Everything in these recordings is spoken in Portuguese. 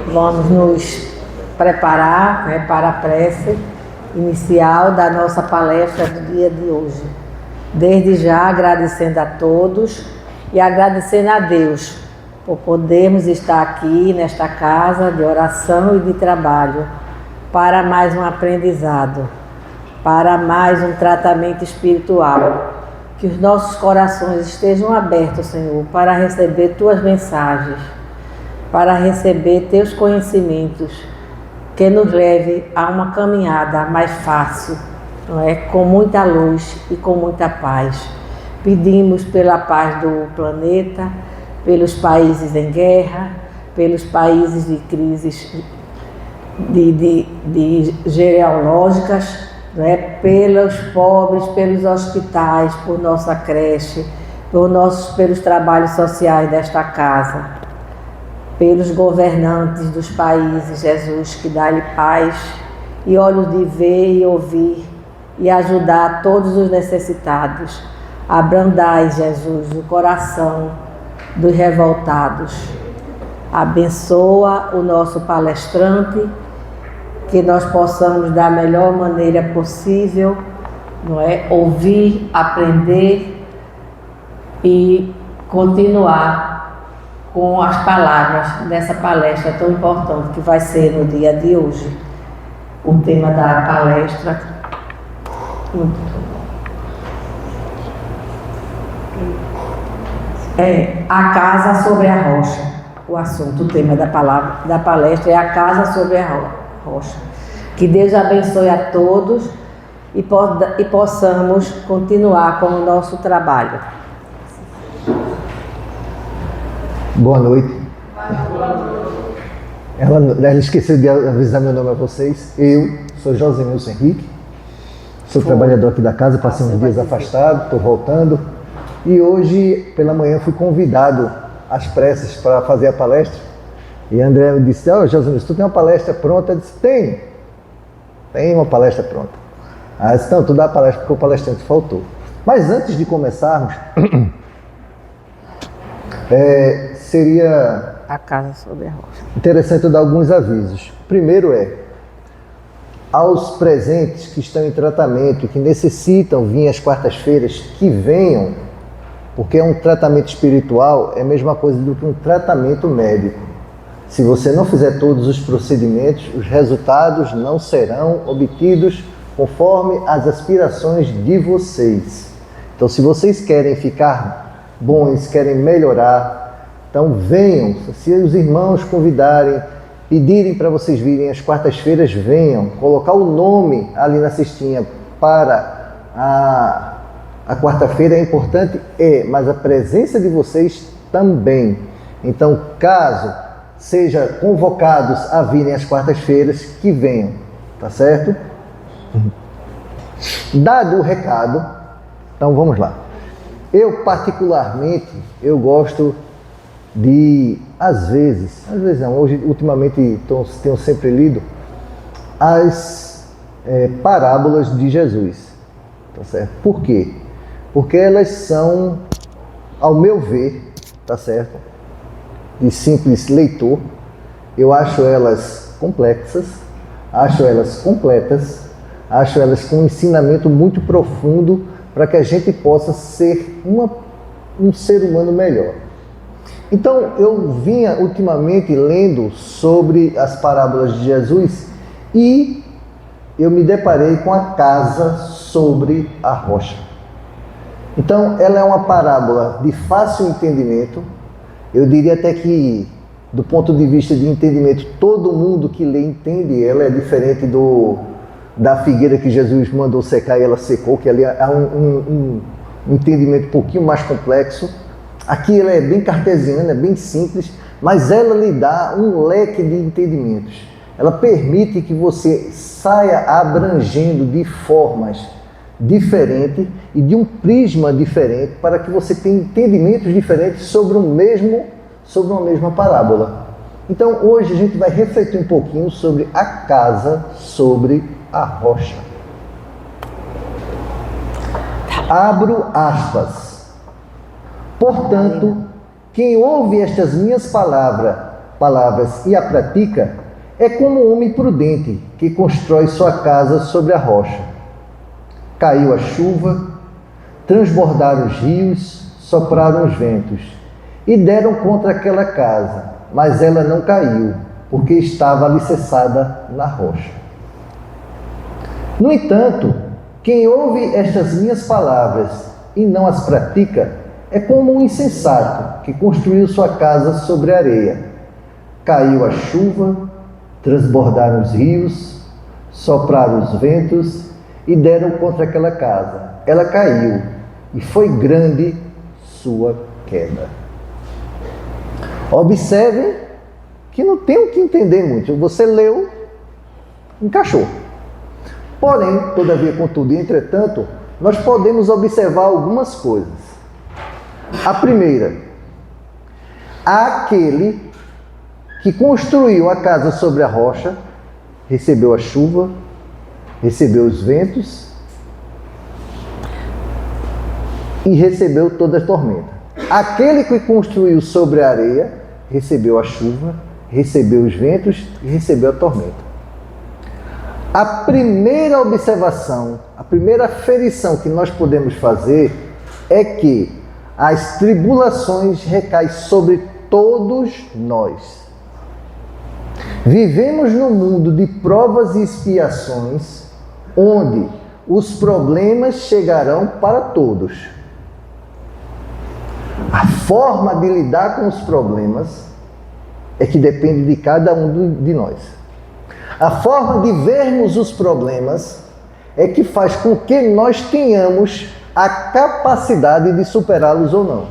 Vamos nos preparar, né, para a prece inicial da nossa palestra do dia de hoje. Desde já agradecendo a todos e agradecendo a Deus por podermos estar aqui nesta casa de oração e de trabalho para mais um aprendizado, para mais um tratamento espiritual. Que os nossos corações estejam abertos, Senhor, para receber Tuas mensagens, para receber Teus conhecimentos, que nos leve a uma caminhada mais fácil, não é? Com muita luz e com muita paz. Pedimos pela paz do planeta, pelos países em guerra, pelos países de crises genealógicas, não é? Pelos pobres, pelos hospitais, por nossa creche, pelos trabalhos sociais desta casa, pelos governantes dos países, Jesus, que dá-lhe paz e olhos de ver e ouvir e ajudar todos os necessitados. Abrandai, Jesus, o coração dos revoltados. Abençoa o nosso palestrante, que nós possamos da melhor maneira possível, não é? Ouvir, aprender e continuar com as palavras dessa palestra tão importante que vai ser no dia de hoje. O tema da palestra é a casa sobre a rocha. O assunto, o tema da palestra é a casa sobre a rocha. Que Deus abençoe a todos e possamos continuar com o nosso trabalho. Boa noite. Ela esqueceu de avisar meu nome a vocês. Eu sou José Nilson Henrique, sou trabalhador aqui da casa, passei uns dias afastado, estou voltando. E hoje, pela manhã, fui convidado às pressas para fazer a palestra. E André me disse, José Nilson, tu tem uma palestra pronta? Eu disse, tem uma palestra pronta. Aí eu disse, não, tu dá a palestra porque o palestrante faltou. Mas antes de começarmos, seria a casa sobre a rocha. Interessante eu dar alguns avisos. Primeiro aos presentes que estão em tratamento, que necessitam vir às quartas-feiras, que venham, porque é um tratamento espiritual, é a mesma coisa do que um tratamento médico. Se você não fizer todos os procedimentos, os resultados não serão obtidos conforme as aspirações de vocês. Então, se vocês querem ficar bons, querem melhorar, então venham. Se os irmãos convidarem, pedirem para vocês virem às quartas-feiras, venham. Colocar o nome ali na cestinha para a quarta-feira é importante, mas a presença de vocês também. Então, caso sejam convocados a virem às quartas-feiras, que venham, tá certo? Dado o recado, então vamos lá. Eu particularmente, gosto de, às vezes não, hoje ultimamente tenho sempre lido as parábolas de Jesus, tá certo? Por quê? Porque elas são, ao meu ver, tá certo? De simples leitor, eu acho elas complexas, acho elas completas, acho elas com um ensinamento muito profundo para que a gente possa ser um ser humano melhor. Então, eu vinha ultimamente lendo sobre as parábolas de Jesus e eu me deparei com a casa sobre a rocha. Então, ela é uma parábola de fácil entendimento. Eu diria até que, do ponto de vista de entendimento, todo mundo que lê entende ela. É diferente da figueira que Jesus mandou secar e ela secou, que ali há um entendimento um pouquinho mais complexo. Aqui ela é bem cartesiana, é bem simples, mas ela lhe dá um leque de entendimentos. Ela permite que você saia abrangendo de formas diferentes e de um prisma diferente para que você tenha entendimentos diferentes sobre uma mesma parábola. Então hoje a gente vai refletir um pouquinho sobre a casa sobre a rocha. Abro aspas. Portanto, quem ouve estas minhas palavras palavras e a pratica, é como um homem prudente que constrói sua casa sobre a rocha. Caiu a chuva, transbordaram os rios, sopraram os ventos e deram contra aquela casa, mas ela não caiu, porque estava alicerçada na rocha. No entanto, quem ouve estas minhas palavras e não as pratica é como um insensato que construiu sua casa sobre a areia. Caiu a chuva, transbordaram os rios, sopraram os ventos e deram contra aquela casa. Ela caiu e foi grande sua queda. Observem que não tem o que entender muito. Você leu, encaixou. Porém, todavia, contudo e entretanto, nós podemos observar algumas coisas. A primeira, aquele que construiu a casa sobre a rocha, recebeu a chuva, recebeu os ventos e recebeu toda a tormenta. Aquele que construiu sobre a areia, recebeu a chuva, recebeu os ventos e recebeu a tormenta. A primeira observação, a primeira aferição que nós podemos fazer é que as tribulações recaem sobre todos nós. Vivemos num mundo de provas e expiações, onde os problemas chegarão para todos. A forma de lidar com os problemas é que depende de cada um de nós. A forma de vermos os problemas é que faz com que nós tenhamos a capacidade de superá-los ou não.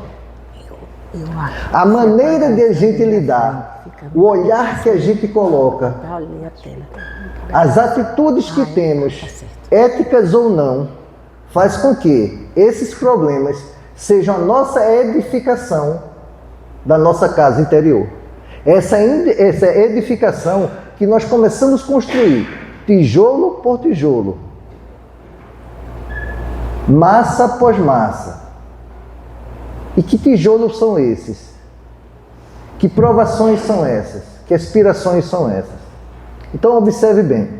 A maneira de a gente lidar, o olhar que a gente coloca, as atitudes que temos, éticas ou não, faz com que esses problemas sejam a nossa edificação da nossa casa interior. Essa edificação que nós começamos a construir, tijolo por tijolo, massa após massa. E que tijolos são esses? Que provações são essas? Que aspirações são essas? Então observe bem.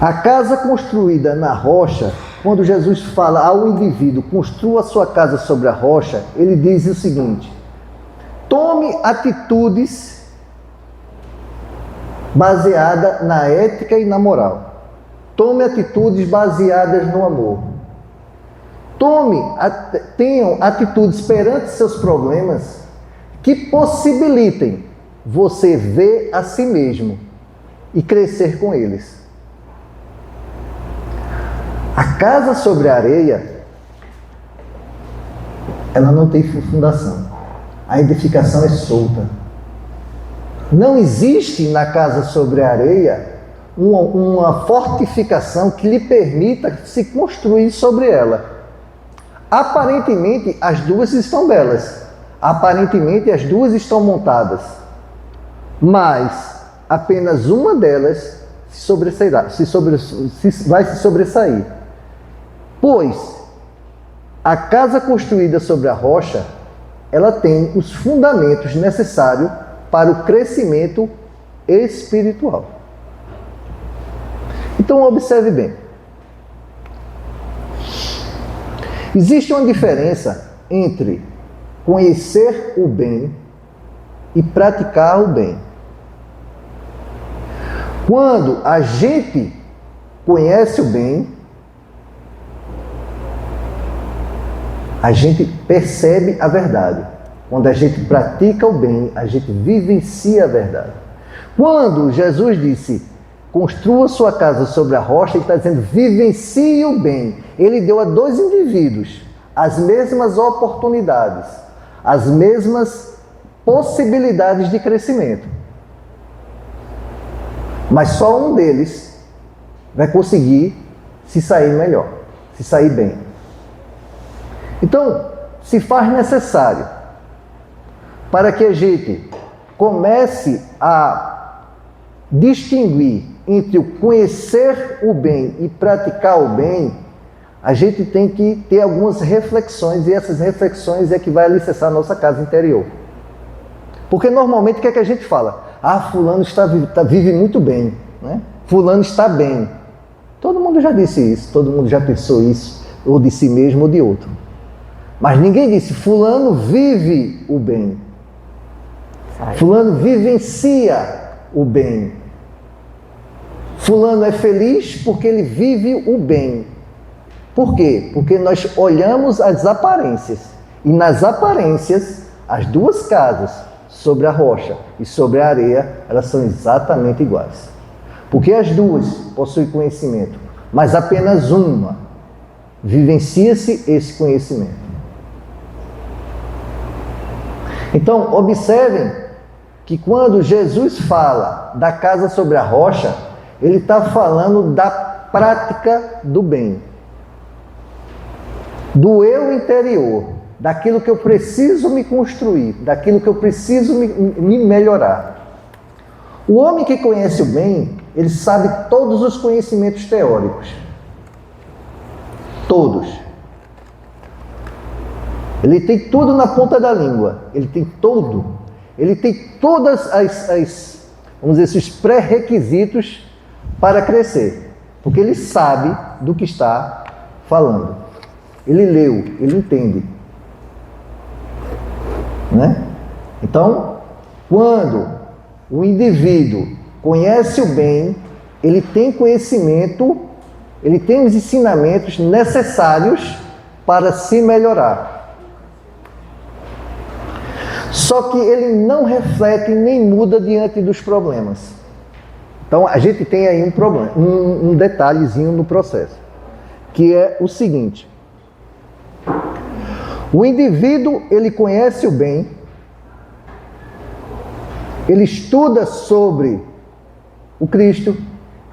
A casa construída na rocha, quando Jesus fala ao indivíduo, construa sua casa sobre a rocha, ele diz o seguinte: tome atitudes baseadas na ética e na moral. Tome atitudes baseadas no amor. Tenham atitudes perante seus problemas que possibilitem você ver a si mesmo e crescer com eles. A casa sobre a areia, ela não tem fundação. A edificação é solta. Não existe na casa sobre a areia uma fortificação que lhe permita se construir sobre ela. Aparentemente, as duas estão belas. Aparentemente, as duas estão montadas. Mas apenas uma delas vai se sobressair. Pois a casa construída sobre a rocha, ela tem os fundamentos necessários para o crescimento espiritual. Então observe bem. Existe uma diferença entre conhecer o bem e praticar o bem. Quando a gente conhece o bem, a gente percebe a verdade. Quando a gente pratica o bem, a gente vivencia a verdade. Quando Jesus disse, construa sua casa sobre a rocha, ele está dizendo, vivencie o bem. Ele deu a dois indivíduos as mesmas oportunidades, as mesmas possibilidades de crescimento. Mas só um deles vai conseguir se sair melhor, se sair bem. Então, se faz necessário para que a gente comece a distinguir entre o conhecer o bem e praticar o bem, a gente tem que ter algumas reflexões, e essas reflexões é que vai alicerçar a nossa casa interior. Porque normalmente o que é que a gente fala? Ah, fulano vive muito bem, né? Fulano está bem. Todo mundo já disse isso, todo mundo já pensou isso, ou de si mesmo ou de outro. Mas ninguém disse, fulano vive o bem. Fulano vivencia o bem. Fulano é feliz porque ele vive o bem. Por quê? Porque nós olhamos as aparências. E nas aparências, as duas casas, sobre a rocha e sobre a areia, elas são exatamente iguais. Porque as duas possuem conhecimento, mas apenas uma vivencia-se esse conhecimento. Então, observem que quando Jesus fala da casa sobre a rocha, ele está falando da prática do bem, do eu interior, daquilo que eu preciso me construir, daquilo que eu preciso me melhorar. O homem que conhece o bem, ele sabe todos os conhecimentos teóricos. Todos. Ele tem tudo na ponta da língua. Ele tem tudo. Ele tem todas vamos dizer, esses pré-requisitos para crescer. Porque ele sabe do que está falando. Ele leu, ele entende. Né? Então, quando o indivíduo conhece o bem, ele tem conhecimento, ele tem os ensinamentos necessários para se melhorar. Só que ele não reflete nem muda diante dos problemas. Então, a gente tem aí um problema, um detalhezinho no processo, que é o seguinte: o indivíduo, ele conhece o bem, ele estuda sobre o Cristo,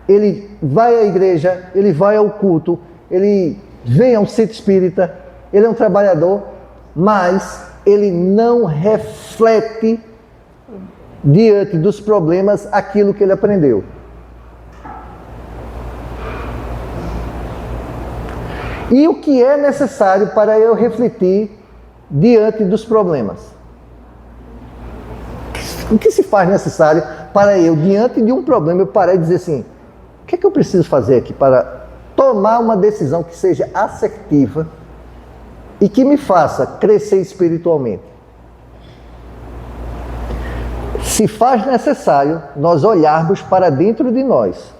ele vai à igreja, ele vai ao culto, ele vem ao centro espírita, ele é um trabalhador, mas ele não reflete diante dos problemas aquilo que ele aprendeu. E o que é necessário para eu refletir diante dos problemas? O que se faz necessário para eu, diante de um problema, eu parar e dizer assim, o que é que eu preciso fazer aqui para tomar uma decisão que seja assertiva e que me faça crescer espiritualmente? Se faz necessário nós olharmos para dentro de nós.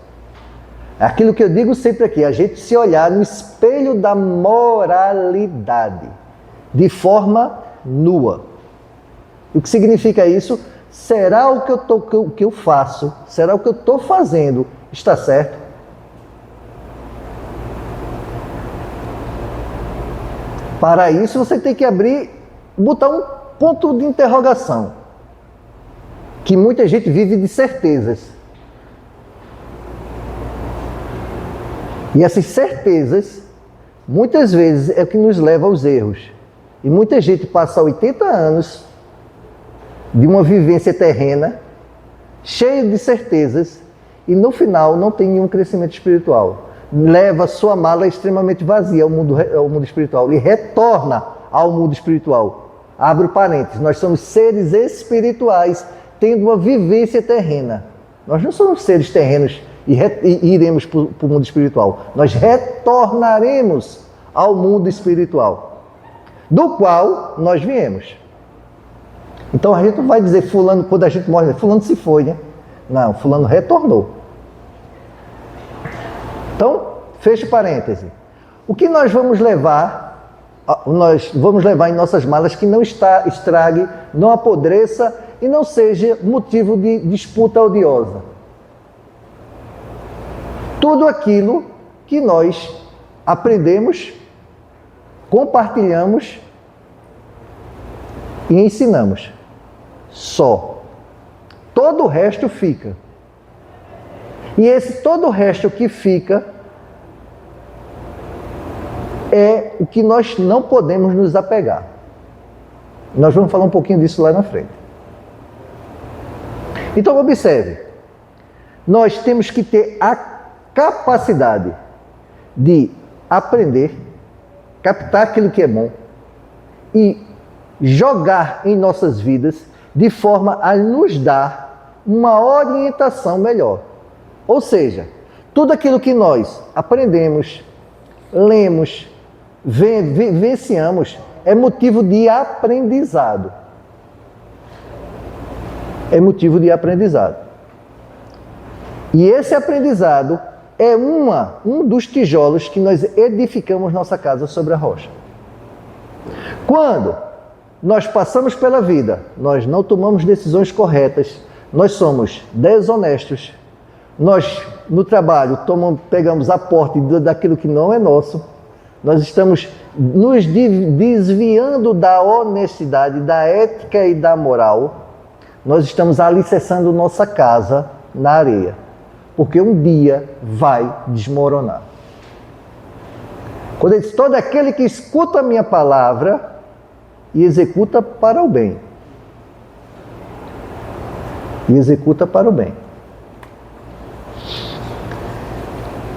É aquilo que eu digo sempre aqui, a gente se olhar no espelho da moralidade, de forma nua. O que significa isso? Será o que eu faço, será o que eu estou fazendo está certo? Para isso você tem que botar um ponto de interrogação. Que muita gente vive de certezas. E essas certezas, muitas vezes, é o que nos leva aos erros. E muita gente passa 80 anos de uma vivência terrena, cheia de certezas, e no final não tem nenhum crescimento espiritual. Leva sua mala extremamente vazia ao mundo espiritual e retorna ao mundo espiritual. Abro parênteses, nós somos seres espirituais tendo uma vivência terrena. Nós não somos seres terrenos e iremos para o mundo espiritual. Nós retornaremos ao mundo espiritual, do qual nós viemos. Então a gente não vai dizer fulano, quando a gente morre, fulano se foi, né? Não, fulano retornou. Então, fecha parêntese. O que nós vamos levar? Nós vamos levar em nossas malas que não estrague, não apodreça e não seja motivo de disputa odiosa. Tudo aquilo que nós aprendemos, compartilhamos e ensinamos. Só. Todo o resto fica. E esse todo o resto que fica é o que nós não podemos nos apegar. Nós vamos falar um pouquinho disso lá na frente. Então observe, nós temos que ter a capacidade de aprender, captar aquilo que é bom e jogar em nossas vidas de forma a nos dar uma orientação melhor. Ou seja, tudo aquilo que nós aprendemos, lemos, vivenciamos, é motivo de aprendizado. É motivo de aprendizado. E esse aprendizado é um dos tijolos que nós edificamos nossa casa sobre a rocha. Quando nós passamos pela vida, nós não tomamos decisões corretas, nós somos desonestos, nós no trabalho pegamos aporte daquilo que não é nosso, nós estamos nos desviando da honestidade, da ética e da moral, nós estamos alicerçando nossa casa na areia, porque um dia vai desmoronar. Quando ele diz, todo aquele que escuta a minha palavra e executa para o bem. E executa para o bem.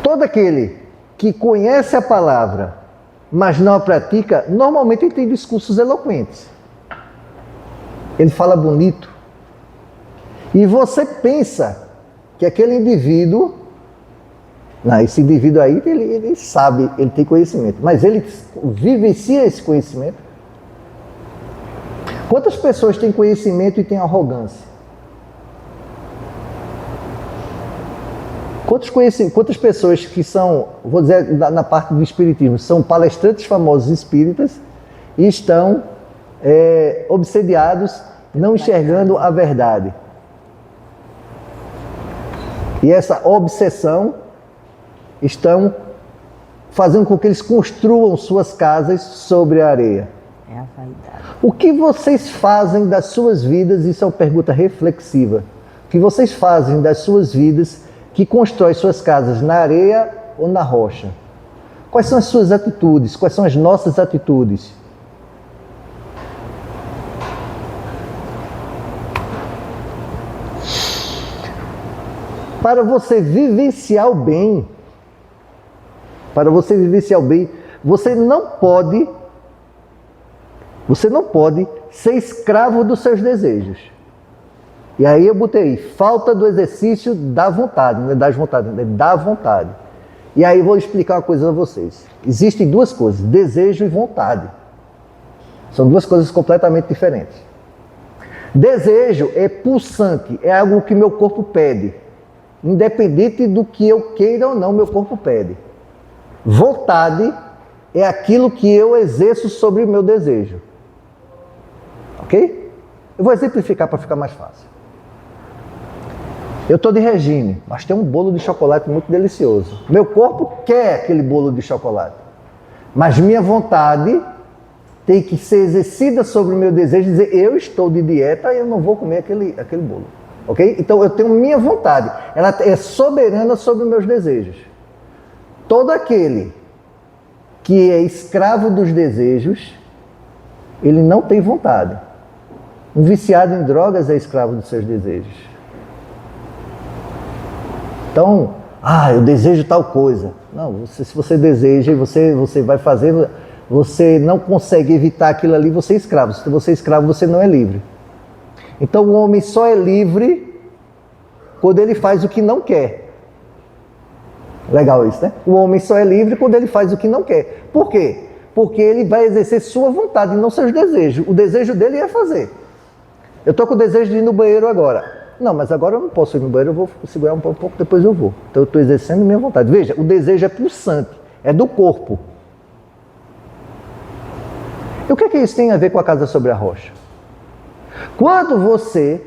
Todo aquele que conhece a palavra, mas não a pratica, normalmente ele tem discursos eloquentes. Ele fala bonito. E você pensa que aquele indivíduo, não, esse indivíduo aí, ele sabe, ele tem conhecimento, mas ele vivencia esse conhecimento. Quantas pessoas têm conhecimento e têm arrogância? Quantas pessoas que são, vou dizer na parte do espiritismo, são palestrantes famosos espíritas e estão obsediados, não enxergando a verdade. E essa obsessão estão fazendo com que eles construam suas casas sobre a areia. É a vaidade. O que vocês fazem das suas vidas, isso é uma pergunta reflexiva, o que vocês fazem das suas vidas que constrói suas casas na areia ou na rocha? Quais são as suas atitudes? Quais são as nossas atitudes? Para você vivenciar o bem, você não pode ser escravo dos seus desejos. E aí eu botei falta do exercício da vontade, não é das vontades, é da vontade. E aí eu vou explicar uma coisa a vocês. Existem duas coisas, desejo e vontade. São duas coisas completamente diferentes. Desejo é pulsante, é algo que meu corpo pede. Independente do que eu queira ou não, meu corpo pede. Vontade é aquilo que eu exerço sobre o meu desejo. Ok? Eu vou exemplificar para ficar mais fácil. Eu estou de regime, mas tem um bolo de chocolate muito delicioso. Meu corpo quer aquele bolo de chocolate. Mas minha vontade tem que ser exercida sobre o meu desejo, dizer, eu estou de dieta e eu não vou comer aquele bolo. Ok? Então eu tenho minha vontade, ela é soberana sobre os meus desejos. Todo aquele que é escravo dos desejos, ele não tem vontade. Um viciado em drogas é escravo dos seus desejos. Então, eu desejo tal coisa. Não, se você deseja e você vai fazer, você não consegue evitar aquilo ali, você é escravo. Se você é escravo, você não é livre. Então o homem só é livre quando ele faz o que não quer. Legal isso, né? O homem só é livre quando ele faz o que não quer. Por quê? Porque ele vai exercer sua vontade e não seus desejos. O desejo dele é fazer. Eu estou com o desejo de ir no banheiro agora. Não, mas agora eu não posso ir no banheiro, eu vou segurar um pouco, depois eu vou. Então eu estou exercendo minha vontade. Veja, o desejo é pulsante, é do corpo. E o que é que isso tem a ver com a casa sobre a rocha? Quando você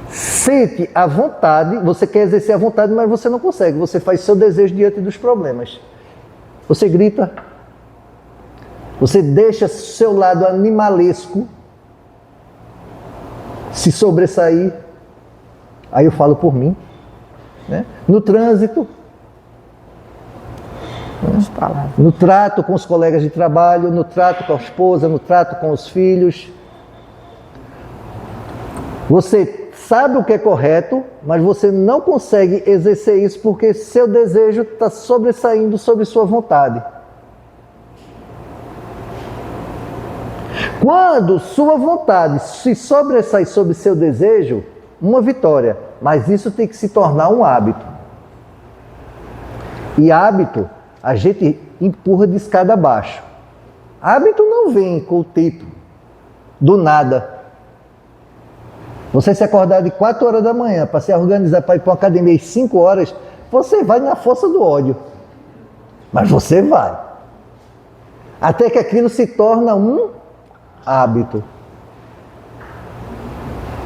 sente a vontade, você quer exercer a vontade, mas você não consegue. Você faz seu desejo diante dos problemas. Você grita. Você deixa seu lado animalesco se sobressair. Aí eu falo por mim. Né? No trânsito. No trato com os colegas de trabalho, no trato com a esposa, no trato com os filhos. Você sabe o que é correto, mas você não consegue exercer isso porque seu desejo está sobressaindo sobre sua vontade. Quando sua vontade se sobressai sobre seu desejo, uma vitória, mas isso tem que se tornar um hábito. E hábito, a gente empurra de escada abaixo. Hábito não vem com o tempo, do nada. Você se acordar de 4 horas da manhã para se organizar para ir para uma academia às 5 horas, você vai na força do ódio. Mas você vai. Até que aquilo se torna um hábito.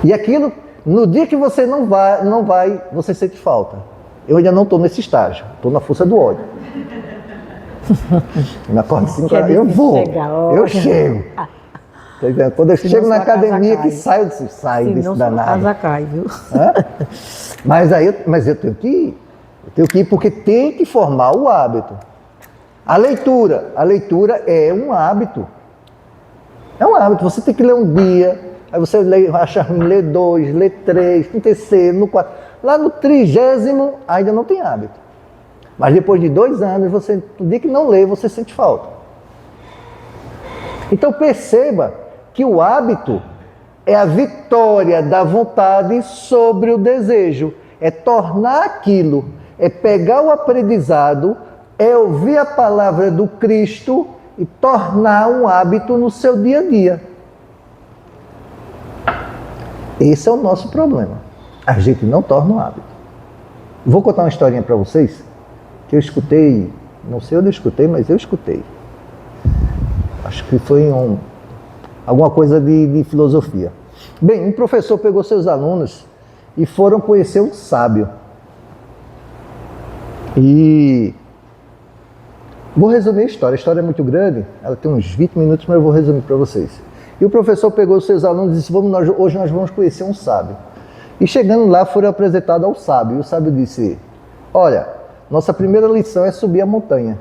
E aquilo, no dia que você não vai, você sente falta. Eu ainda não estou nesse estágio, estou na força do ódio. Eu me acordo 5 horas, eu vou, eu chego. Quando eu chego na academia que saio desse danado. A casa cai, viu? Mas eu tenho que ir. Eu tenho que ir porque tem que formar o hábito. A leitura é um hábito. É um hábito. Você tem que ler um dia, aí você acha ruim, lê 2, lê 3, no terceiro, no 4. Lá no 30º ainda não tem hábito. Mas depois de 2 anos, no dia que não lê, você sente falta. Então perceba que o hábito é a vitória da vontade sobre o desejo. É tornar aquilo, é pegar o aprendizado, é ouvir a palavra do Cristo e tornar um hábito no seu dia a dia. Esse é o nosso problema. A gente não torna um hábito. Vou contar uma historinha para vocês, que eu escutei, não sei onde eu escutei, mas eu escutei. Acho que foi alguma coisa de filosofia. Bem, um professor pegou seus alunos e foram conhecer um sábio. E vou resumir a história é muito grande, ela tem uns 20 minutos, mas eu vou resumir para vocês. E o professor pegou os seus alunos e disse, hoje nós vamos conhecer um sábio. E chegando lá, foram apresentados ao sábio. E o sábio disse, olha, nossa primeira lição é subir a montanha.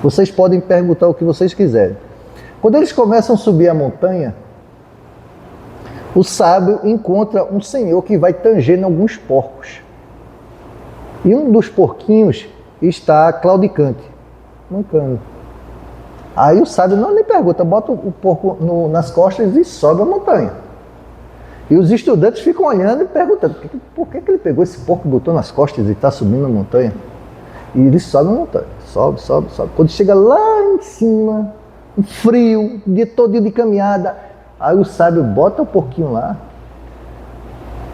Vocês podem perguntar o que vocês quiserem. Quando eles começam a subir a montanha, o sábio encontra um senhor que vai tangendo alguns porcos. E um dos porquinhos está claudicante, mancando. Aí o sábio não nem pergunta, bota o porco nas costas e sobe a montanha. E os estudantes ficam olhando e perguntando, por que ele pegou esse porco e botou nas costas e está subindo a montanha? E ele sobe a montanha, sobe. Quando chega lá em cima, um frio, o dia todo de caminhada, aí o sábio bota o porquinho lá,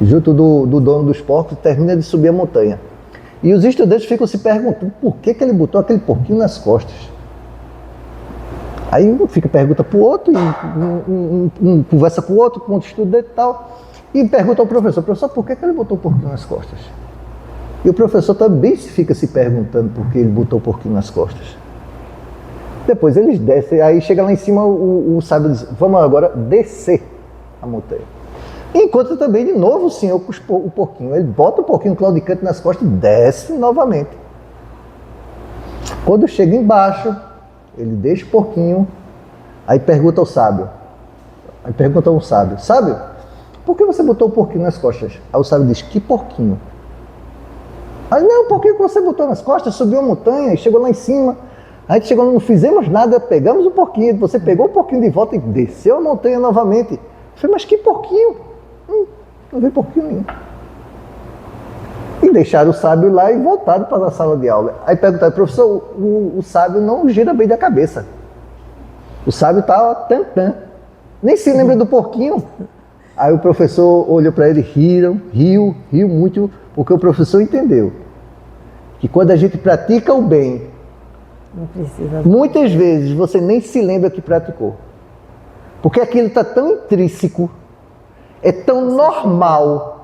junto do dono dos porcos, e termina de subir a montanha. E os estudantes ficam se perguntando por que ele botou aquele porquinho nas costas. Aí um pergunta para o outro, e um conversa com o outro estudante e tal, e pergunta ao professor, por que ele botou o porquinho nas costas? E o professor também fica se perguntando por que ele botou o porquinho nas costas. Depois eles descem, aí chega lá em cima, o sábio diz, vamos agora descer a montanha. E encontra também de novo o senhor com o porquinho. Ele bota o porquinho claudicante nas costas e desce novamente. Quando chega embaixo, ele deixa o porquinho, aí pergunta ao sábio. Sábio, por que você botou o porquinho nas costas? Aí o sábio diz, que porquinho? Aí, não, o porquinho que você botou nas costas, subiu a montanha e chegou lá em cima. Aí chegou, não fizemos nada, pegamos o porquinho, você pegou o porquinho de volta e desceu a montanha novamente. Eu falei, mas que porquinho? Não vi porquinho nenhum. E deixaram o sábio lá e voltaram para a sala de aula. Aí perguntaram, professor, o sábio não gira bem da cabeça. O sábio está tantã. Nem se lembra do porquinho. Aí o professor olhou para ele, riu muito, porque o professor entendeu que quando a gente pratica o bem, muitas vezes você nem se lembra que praticou. Porque aquilo está tão intrínseco, é tão normal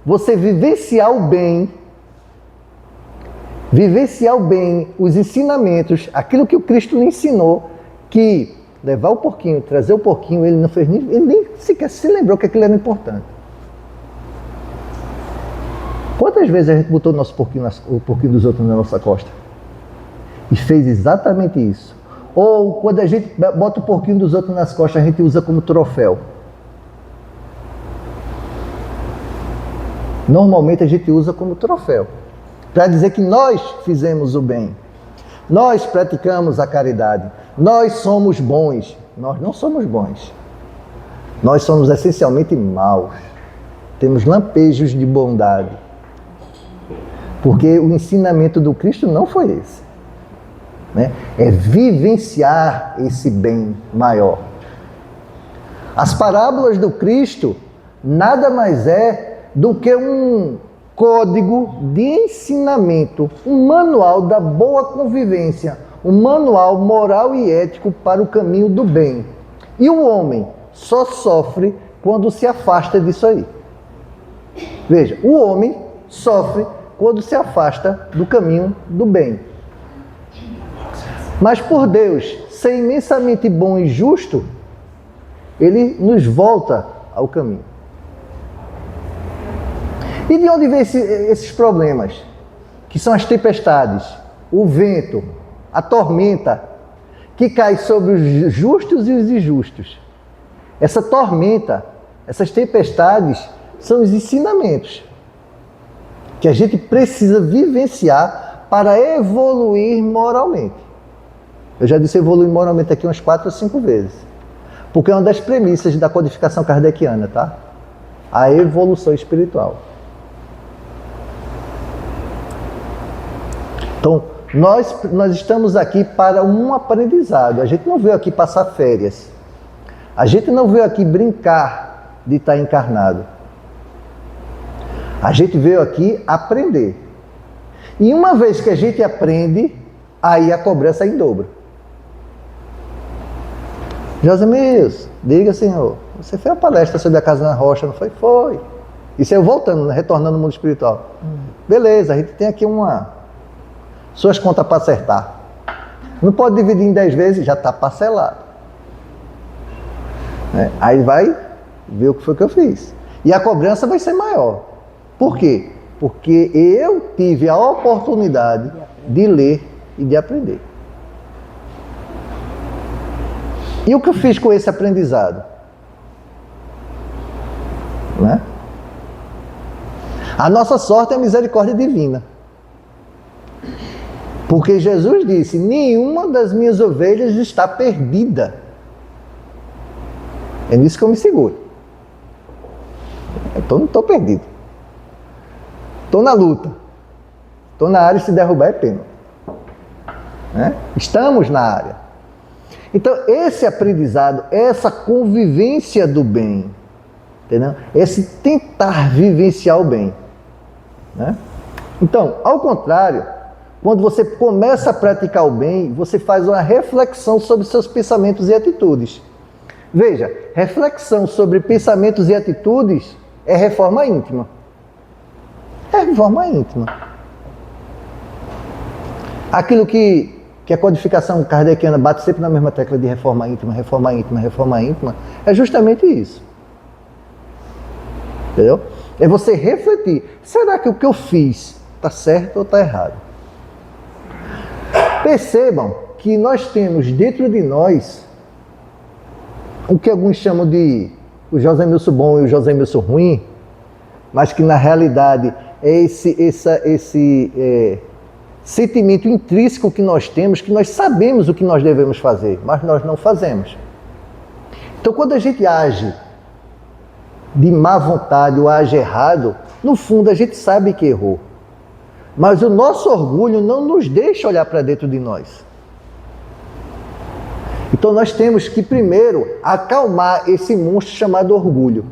você vivenciar o bem, os ensinamentos, aquilo que o Cristo lhe ensinou, que levar o porquinho, trazer o porquinho, ele nem sequer se lembrou que aquilo era importante. Quantas vezes a gente botou o porquinho dos outros na nossa costa? E fez exatamente isso. Ou quando a gente bota o porquinho dos outros nas costas, a gente usa como troféu. Normalmente a gente usa como troféu, para dizer que nós fizemos o bem, nós praticamos a caridade, nós somos bons. Nós não somos bons. Nós somos essencialmente maus. Temos lampejos de bondade. Porque o ensinamento do Cristo não foi esse. Né? É vivenciar esse bem maior. As parábolas do Cristo nada mais é do que um código de ensinamento, um manual da boa convivência, um manual moral e ético para o caminho do bem. E o homem só sofre quando se afasta disso aí. Veja, o homem sofre quando se afasta do caminho do bem. Mas por Deus ser imensamente bom e justo, Ele nos volta ao caminho. E de onde vem esses problemas? Que são as tempestades, o vento, a tormenta, que cai sobre os justos e os injustos. Essa tormenta, essas tempestades, são os ensinamentos que a gente precisa vivenciar para evoluir moralmente. Eu já disse evoluir moralmente aqui umas 4 ou 5 vezes. Porque é uma das premissas da codificação kardeciana, tá? A evolução espiritual. Então, nós estamos aqui para um aprendizado. A gente não veio aqui passar férias. A gente não veio aqui brincar de estar encarnado. A gente veio aqui aprender. E uma vez que a gente aprende, aí a cobrança é em dobro. Josemilson, diga, senhor, você fez uma palestra sobre a Casa na Rocha, não foi? Foi. Isso é eu voltando, né? Retornando ao mundo espiritual. Beleza, a gente tem aqui suas contas para acertar. Não pode dividir em 10 vezes, já está parcelado. Aí vai ver o que foi que eu fiz. E a cobrança vai ser maior. Por quê? Porque eu tive a oportunidade de ler e de aprender. E o que eu fiz com esse aprendizado? Né? A nossa sorte é a misericórdia divina. Porque Jesus disse, nenhuma das minhas ovelhas está perdida. É nisso que eu me seguro. Então não estou perdido. Estou na luta. Estou na área e se derrubar é pênalti. Estamos na área. Então esse aprendizado, essa convivência do bem, entendeu? Esse tentar vivenciar o bem. Né? Então, ao contrário, quando você começa a praticar o bem, você faz uma reflexão sobre seus pensamentos e atitudes. Veja, reflexão sobre pensamentos e atitudes é reforma íntima. É reforma íntima. Aquilo que a codificação kardeciana bate sempre na mesma tecla de reforma íntima, reforma íntima, reforma íntima, é justamente isso. Entendeu? É você refletir, será que o que eu fiz está certo ou está errado? Percebam que nós temos dentro de nós o que alguns chamam de o Josemilson bom e o Josemilson ruim, mas que na realidade é esse sentimento intrínseco que nós temos, que nós sabemos o que nós devemos fazer, mas nós não fazemos. Então, quando a gente age de má vontade ou age errado, no fundo a gente sabe que errou. Mas o nosso orgulho não nos deixa olhar para dentro de nós. Então nós temos que primeiro acalmar esse monstro chamado orgulho.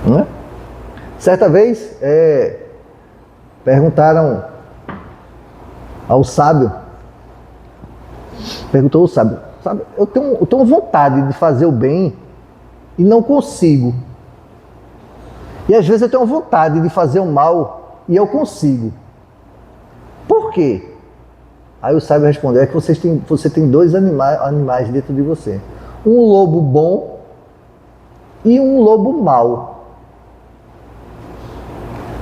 Não é? Certa vez perguntaram ao sábio, perguntou ao sábio, sabe, eu tenho vontade de fazer o bem e não consigo. E às vezes eu tenho vontade de fazer o mal e eu consigo. Por quê? Aí o sábio respondeu, é que você tem 2 animais dentro de você. Um lobo bom e um lobo mau.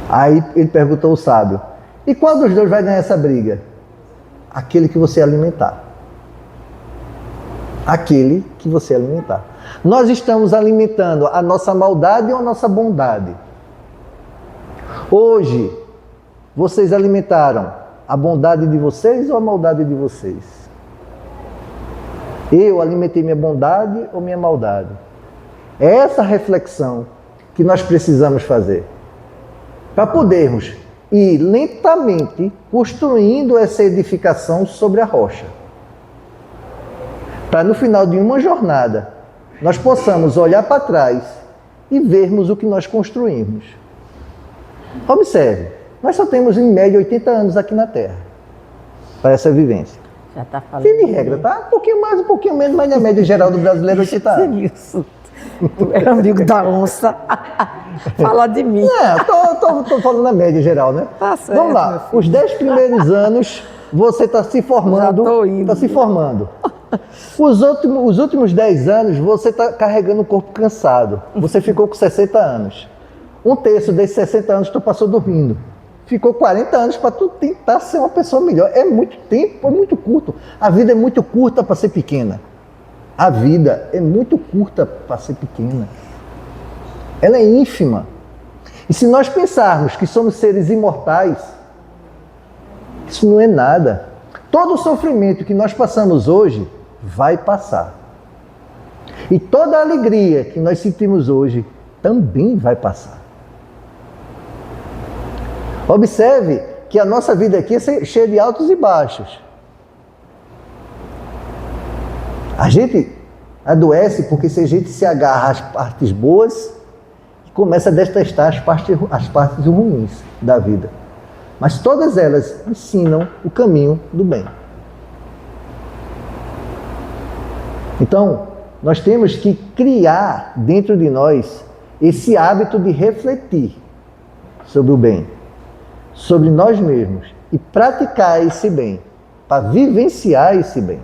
Aí ele perguntou ao sábio, e qual dos dois vai ganhar essa briga? Aquele que você alimentar. aquele que você alimentar. Nós estamos alimentando a nossa maldade ou a nossa bondade? Hoje, vocês alimentaram a bondade de vocês ou a maldade de vocês? Eu alimentei minha bondade ou minha maldade? É essa reflexão que nós precisamos fazer para podermos ir lentamente construindo essa edificação sobre a rocha. Para no final de uma jornada, nós possamos olhar para trás e vermos o que nós construímos. Observe, nós só temos em média 80 anos aqui na Terra para essa vivência. Já está falando. Via de regra, tá? Um pouquinho mais, um pouquinho menos, mas a média geral do brasileiro é 80 anos. Isso. Tu é amigo da onça. Fala de mim. Não, tô falando na média geral, né? Tá certo. Vamos lá, os 10 primeiros anos você está se formando. Já tô indo. Está se formando. Os últimos 10 anos você está carregando o corpo cansado. Você ficou com 60 anos. Um terço desses 60 anos tu passou dormindo. Ficou 40 anos para tu tentar ser uma pessoa melhor. É muito tempo, é muito curto. A vida é muito curta para ser pequena. A vida é muito curta para ser pequena. Ela é ínfima. E se nós pensarmos que somos seres imortais, isso não é nada. Todo o sofrimento que nós passamos hoje vai passar. E toda a alegria que nós sentimos hoje também vai passar. Observe que a nossa vida aqui é cheia de altos e baixos. A gente adoece porque se a gente se agarra às partes boas e começa a detestar as partes ruins da vida. Mas todas elas ensinam o caminho do bem. Então, nós temos que criar dentro de nós esse hábito de refletir sobre o bem, sobre nós mesmos e praticar esse bem, para vivenciar esse bem.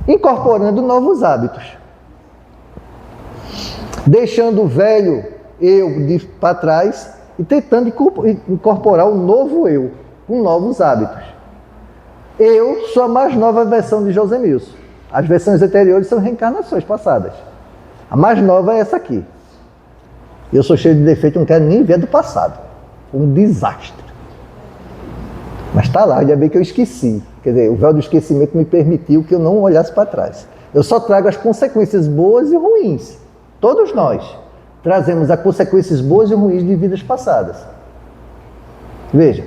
Incorporando novos hábitos. Deixando o velho eu para trás e tentando incorporar o novo eu, com novos hábitos. Eu sou a mais nova versão de Josemilson. As versões anteriores são reencarnações passadas. A mais nova é essa aqui. Eu sou cheio de defeito, não quero nem ver do passado. Foi um desastre. Mas está lá, ainda bem que eu esqueci. Quer dizer, o véu do esquecimento me permitiu que eu não olhasse para trás. Eu só trago as consequências boas e ruins. Todos nós trazemos as consequências boas e ruins de vidas passadas. Veja,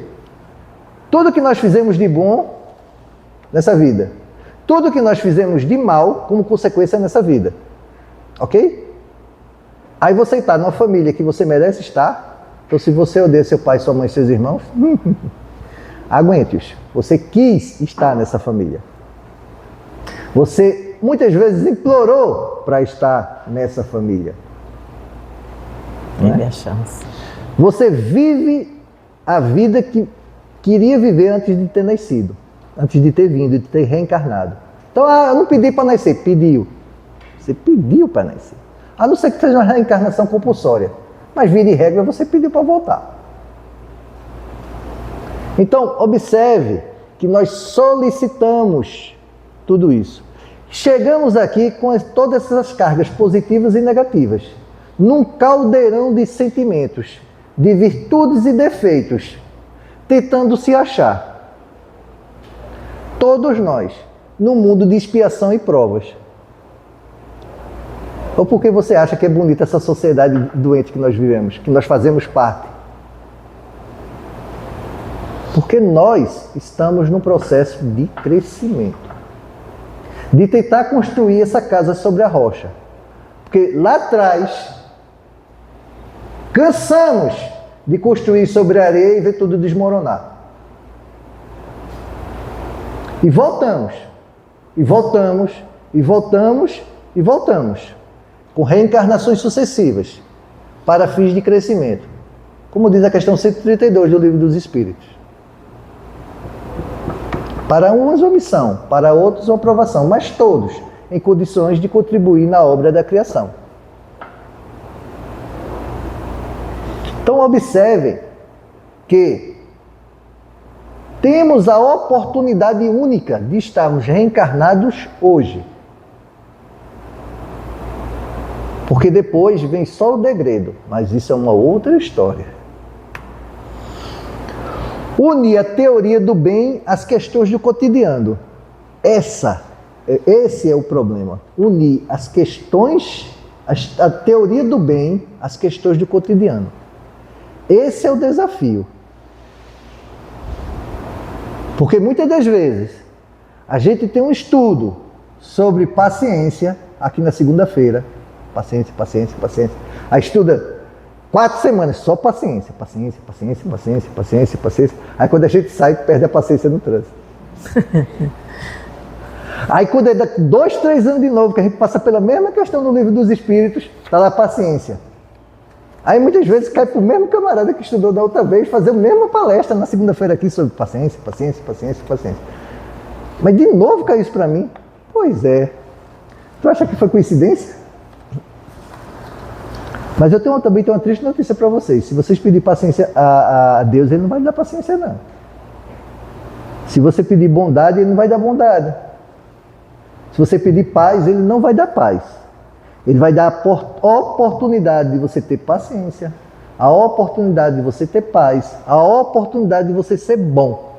tudo que nós fizemos de bom nessa vida, tudo que nós fizemos de mal como consequência nessa vida. Ok? Aí você está numa família que você merece estar. Então se você odeia seu pai, sua mãe e seus irmãos, aguente-os. Você quis estar nessa família. Você muitas vezes implorou para estar nessa família. Teve a chance. Você vive a vida que queria viver antes de ter nascido, antes de ter vindo, de ter reencarnado. Então, eu não pedi para nascer, pediu. Você pediu para nascer. A não ser que seja uma reencarnação compulsória. Mas, via de regra, você pediu para voltar. Então, observe que nós solicitamos tudo isso. Chegamos aqui com todas essas cargas positivas e negativas, num caldeirão de sentimentos, de virtudes e defeitos, tentando se achar. Todos nós, no mundo de expiação e provas. Ou porque você acha que é bonita essa sociedade doente que nós vivemos, que nós fazemos parte? Porque nós estamos num processo de crescimento, de tentar construir essa casa sobre a rocha. Porque lá atrás, cansamos de construir sobre a areia e ver tudo desmoronar. E voltamos, e voltamos, e voltamos, e voltamos, com reencarnações sucessivas, para fins de crescimento. Como diz a questão 132 do Livro dos Espíritos. Para uns uma missão, para outros uma aprovação, mas todos em condições de contribuir na obra da criação. Então observem que temos a oportunidade única de estarmos reencarnados hoje. Porque depois vem só o degredo, mas isso é uma outra história. Unir a teoria do bem às questões do cotidiano. Esse é o problema. Unir as questões, a teoria do bem às questões do cotidiano. Esse é o desafio. Porque muitas das vezes a gente tem um estudo sobre paciência aqui na segunda-feira. Paciência, paciência, paciência. Aí estuda 4 semanas, só paciência. Paciência, paciência, paciência, paciência, paciência. Aí quando a gente sai, perde a paciência no trânsito. Aí quando é 2, 3 anos de novo, que a gente passa pela mesma questão no Livro dos Espíritos, está lá paciência. Aí muitas vezes cai para o mesmo camarada que estudou da outra vez, fazer a mesma palestra na segunda-feira aqui sobre paciência, paciência, paciência, paciência. Mas de novo caiu isso para mim? Pois é. Tu acha que foi coincidência? Mas eu também tenho uma triste notícia para vocês. Se vocês pedirem paciência a Deus, Ele não vai dar paciência, não. Se você pedir bondade, Ele não vai dar bondade. Se você pedir paz, Ele não vai dar paz. Ele vai dar a oportunidade de você ter paciência, a oportunidade de você ter paz, a oportunidade de você ser bom.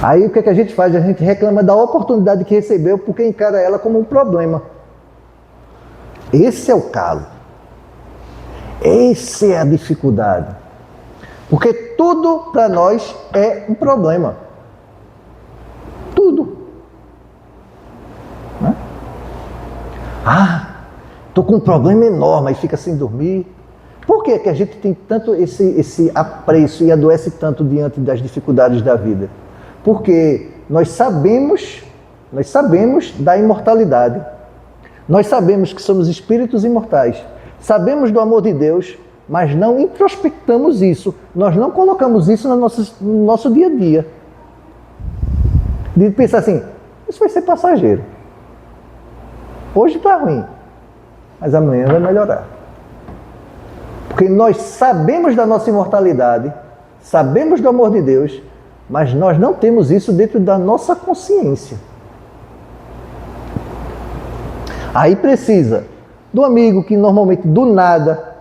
Aí o que a gente faz? A gente reclama da oportunidade que recebeu porque encara ela como um problema. Esse é o calo. Essa é a dificuldade. Porque tudo para nós é um problema. Tudo. Né? Estou com um problema enorme, aí fica sem dormir. Por que a gente tem tanto esse apreço e adoece tanto diante das dificuldades da vida? Porque nós sabemos da imortalidade. Nós sabemos que somos espíritos imortais. Sabemos do amor de Deus, mas não introspectamos isso. Nós não colocamos isso no nosso dia a dia. De pensar assim, isso vai ser passageiro. Hoje está ruim, mas amanhã vai melhorar. Porque nós sabemos da nossa imortalidade, sabemos do amor de Deus, mas nós não temos isso dentro da nossa consciência. Aí precisa do amigo que normalmente do nada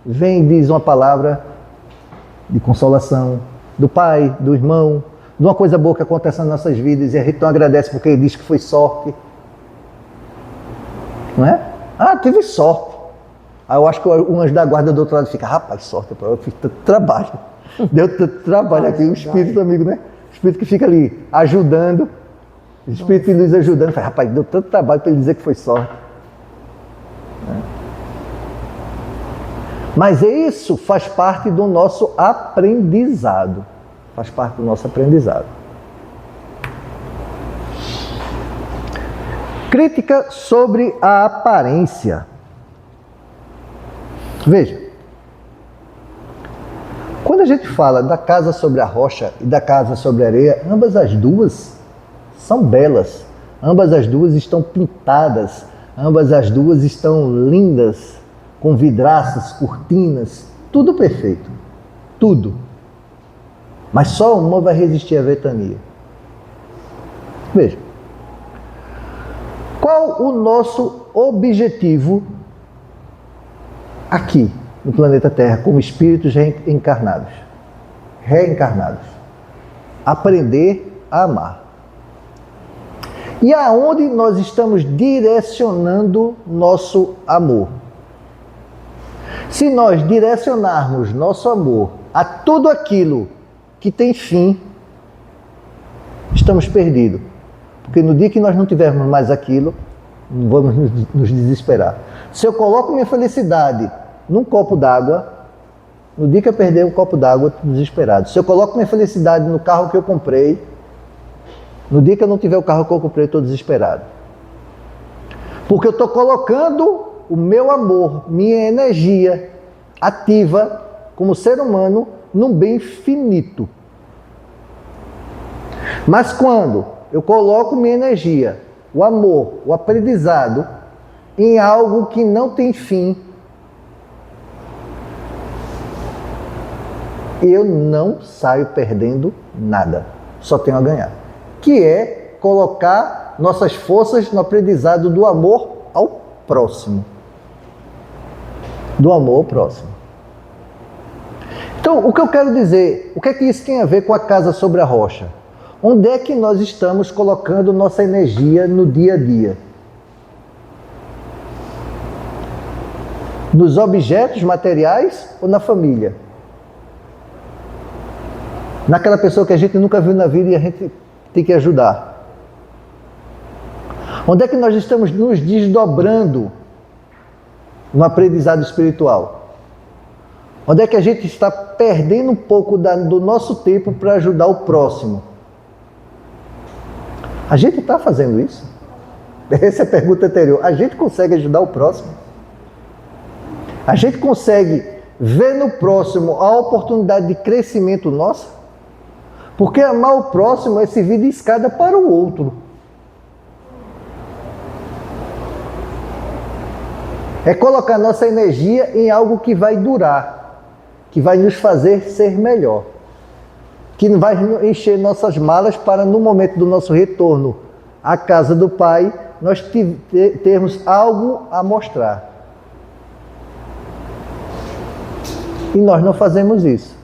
vem e diz uma palavra de consolação, do pai, do irmão, de uma coisa boa que acontece nas nossas vidas e a gente não agradece porque ele diz que foi sorte. Não é? Teve sorte. Aí eu acho que o anjo da guarda do outro lado fica, rapaz, sorte, eu fiz tanto trabalho. Deu tanto trabalho aqui, o espírito amigo, né? O espírito que fica ali ajudando. O Espírito de Luz ajudando, fala, rapaz, deu tanto trabalho para ele dizer que foi sorte. Mas isso faz parte do nosso aprendizado. Faz parte do nosso aprendizado. Crítica sobre a aparência. Veja, quando a gente fala da casa sobre a rocha e da casa sobre a areia, ambas as duas são belas, ambas as duas estão pintadas, ambas as duas estão lindas, com vidraças, cortinas, tudo perfeito, tudo. Mas só uma vai resistir à ventania. Veja, qual o nosso objetivo aqui no planeta Terra como espíritos reencarnados? Aprender a amar. E aonde nós estamos direcionando nosso amor? Se nós direcionarmos nosso amor a tudo aquilo que tem fim, estamos perdidos. Porque no dia que nós não tivermos mais aquilo, vamos nos desesperar. Se eu coloco minha felicidade num copo d'água, no dia que eu perder um copo d'água, eu estou desesperado. Se eu coloco minha felicidade no carro que eu comprei, no dia que eu não tiver o carro que eu comprei, eu estou desesperado. Porque eu estou colocando o meu amor, minha energia ativa como ser humano num bem finito. Mas quando eu coloco minha energia, o amor, o aprendizado em algo que não tem fim, eu não saio perdendo nada, só tenho a ganhar. Que é colocar nossas forças no aprendizado do amor ao próximo. Do amor ao próximo. Então, o que eu quero dizer, o que é que isso tem a ver com a casa sobre a rocha? Onde é que nós estamos colocando nossa energia no dia a dia? Nos objetos materiais ou na família? Naquela pessoa que a gente nunca viu na vida e a gente tem que ajudar? Onde é que nós estamos nos desdobrando no aprendizado espiritual? Onde é que a gente está perdendo um pouco do nosso tempo para ajudar o próximo? A gente está fazendo isso? Essa é a pergunta anterior. A gente consegue ajudar o próximo? A gente consegue ver no próximo a oportunidade de crescimento nossa? Porque amar o próximo é servir de escada para o outro. É colocar nossa energia em algo que vai durar, que vai nos fazer ser melhor, que vai encher nossas malas para, no momento do nosso retorno à casa do Pai, nós termos algo a mostrar. E nós não fazemos isso.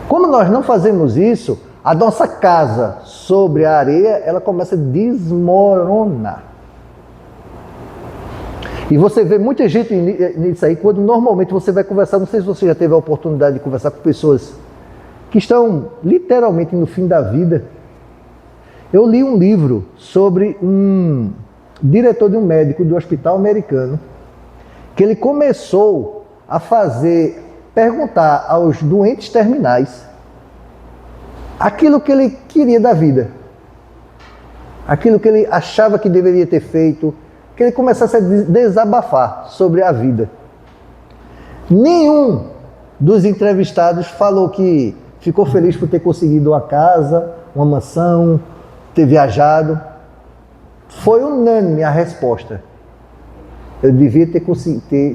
Como nós não fazemos isso, a nossa casa sobre a areia, ela começa a desmoronar. E você vê muita gente nisso aí, quando normalmente você vai conversar, não sei se você já teve a oportunidade de conversar com pessoas que estão literalmente no fim da vida. Eu li um livro sobre um diretor de um médico do hospital americano, que ele começou a perguntar aos doentes terminais aquilo que ele queria da vida, aquilo que ele achava que deveria ter feito, que ele começasse a desabafar sobre a vida. Nenhum dos entrevistados falou que ficou feliz por ter conseguido uma casa, uma mansão, ter viajado. Foi unânime a resposta. Eu devia ter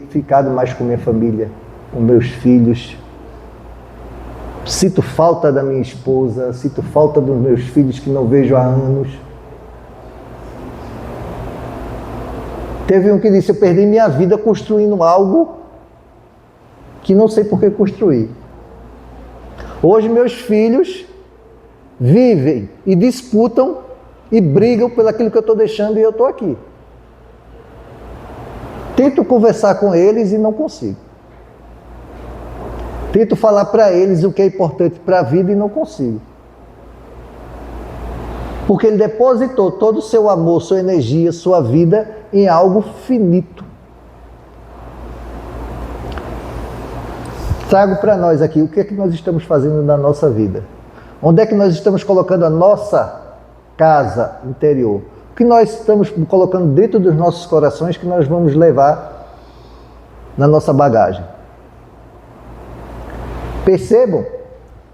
ficado mais com minha família, com meus filhos. Sinto falta da minha esposa, sinto falta dos meus filhos que não vejo há anos. Teve um que disse, eu perdi minha vida construindo algo que não sei por que construir. Hoje meus filhos vivem e disputam e brigam pelo aquilo que eu estou deixando e eu estou aqui. Tento conversar com eles e não consigo. Tento falar para eles o que é importante para a vida e não consigo. Porque ele depositou todo o seu amor, sua energia, sua vida em algo finito. Trago para nós aqui o que é que nós estamos fazendo na nossa vida. Onde é que nós estamos colocando a nossa casa interior? O que nós estamos colocando dentro dos nossos corações que nós vamos levar na nossa bagagem. Percebam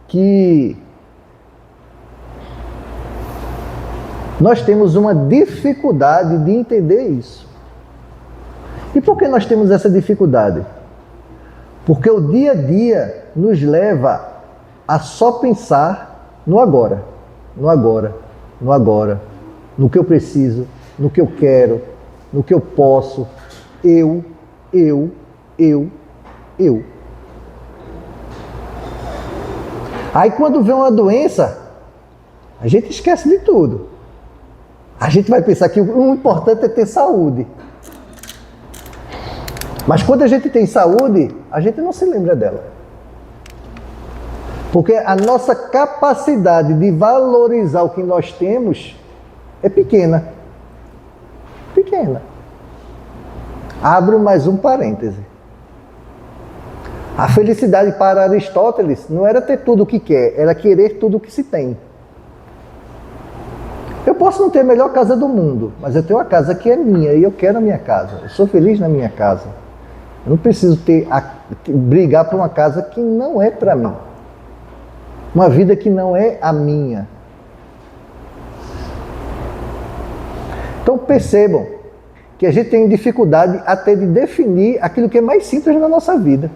que nós temos uma dificuldade de entender isso. E por que nós temos essa dificuldade? Porque o dia a dia nos leva a só pensar no agora, no agora, no agora, no que eu preciso, no que eu quero, no que eu posso, eu. Aí quando vem uma doença, a gente esquece de tudo. A gente vai pensar que o importante é ter saúde. Mas quando a gente tem saúde, a gente não se lembra dela. Porque a nossa capacidade de valorizar o que nós temos é pequena. Pequena. Abro mais um parêntese. A felicidade para Aristóteles não era ter tudo o que quer, era querer tudo o que se tem. Eu posso não ter a melhor casa do mundo, mas eu tenho uma casa que é minha e eu quero a minha casa. Eu sou feliz na minha casa. Eu não preciso brigar por uma casa que não é para mim. Uma vida que não é a minha. Então percebam que a gente tem dificuldade até de definir aquilo que é mais simples na nossa vida.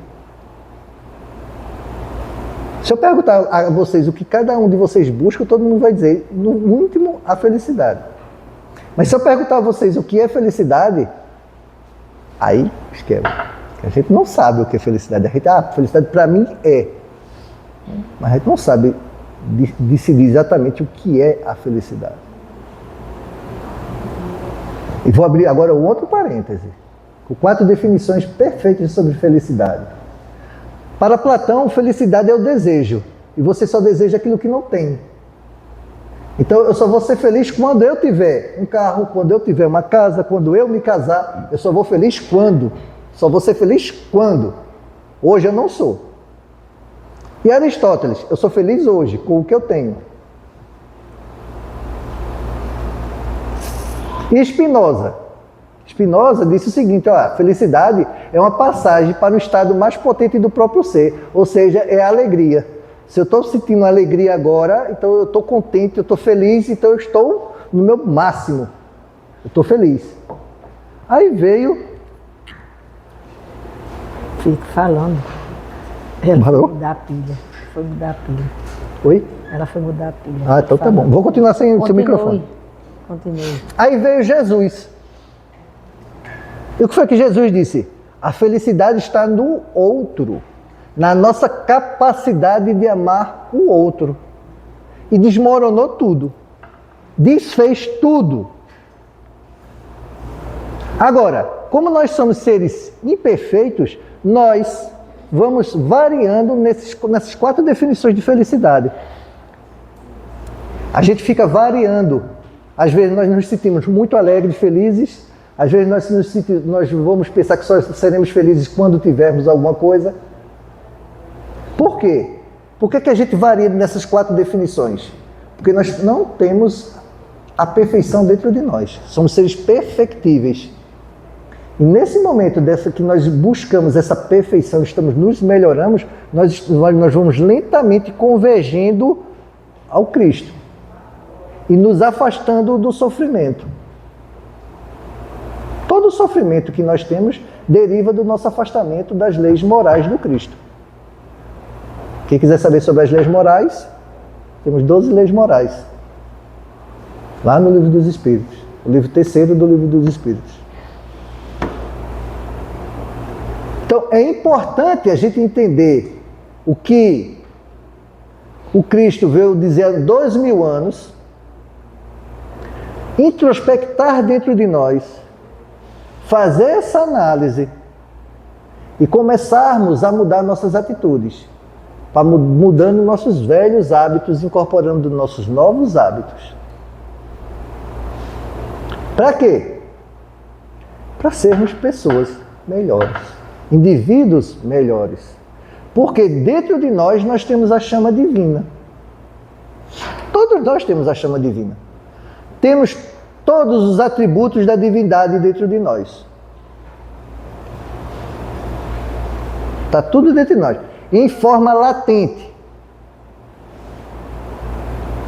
Se eu perguntar a vocês o que cada um de vocês busca, todo mundo vai dizer, no íntimo, a felicidade. Mas se eu perguntar a vocês o que é felicidade, aí esquece. A gente não sabe o que é felicidade. A gente, felicidade para mim é. Mas a gente não sabe decidir exatamente o que é a felicidade. E vou abrir agora um outro parêntese, com 4 definições perfeitas sobre felicidade. Para Platão, felicidade é o desejo, e você só deseja aquilo que não tem. Então eu só vou ser feliz quando eu tiver um carro, quando eu tiver uma casa, quando eu me casar. Eu só vou feliz quando. Só vou ser feliz quando. Hoje eu não sou. E Aristóteles, eu sou feliz hoje com o que eu tenho. E Spinoza disse o seguinte, felicidade é uma passagem para o estado mais potente do próprio ser, ou seja, é a alegria. Se eu estou sentindo alegria agora, então eu estou contente, eu estou feliz, então eu estou no meu máximo. Eu estou feliz. Aí veio... Fico falando. Ela Parou? foi mudar a pilha. Foi mudar a pilha. Oi? Ela foi mudar a pilha. Então tá bom. Vou continuar sem o seu microfone. Continue. Aí veio Jesus. E o que foi que Jesus disse? A felicidade está no outro, na nossa capacidade de amar o outro. E desmoronou tudo. Desfez tudo. Agora, como nós somos seres imperfeitos, nós vamos variando nessas 4 definições de felicidade. A gente fica variando. Às vezes nós nos sentimos muito alegres, felizes. Às vezes nós vamos pensar que só seremos felizes quando tivermos alguma coisa. Por quê? Por que a gente varia nessas 4 definições? Porque nós não temos a perfeição dentro de nós. Somos seres perfectíveis. E nesse momento que nós buscamos essa perfeição, nos melhoramos, nós vamos lentamente convergendo ao Cristo. E nos afastando do sofrimento. Todo o sofrimento que nós temos deriva do nosso afastamento das leis morais do Cristo. Quem quiser saber sobre as leis morais, temos 12 leis morais. Lá no Livro dos Espíritos. O livro 3º do Livro dos Espíritos. Então é importante a gente entender o que o Cristo veio dizer há 2000 anos, introspectar dentro de nós, fazer essa análise e começarmos a mudar nossas atitudes, mudando nossos velhos hábitos, incorporando nossos novos hábitos. Para quê? Para sermos pessoas melhores, indivíduos melhores. Porque dentro de nós temos a chama divina. Todos nós temos a chama divina. Temos todos os atributos da divindade dentro de nós. Está tudo dentro de nós. Em forma latente.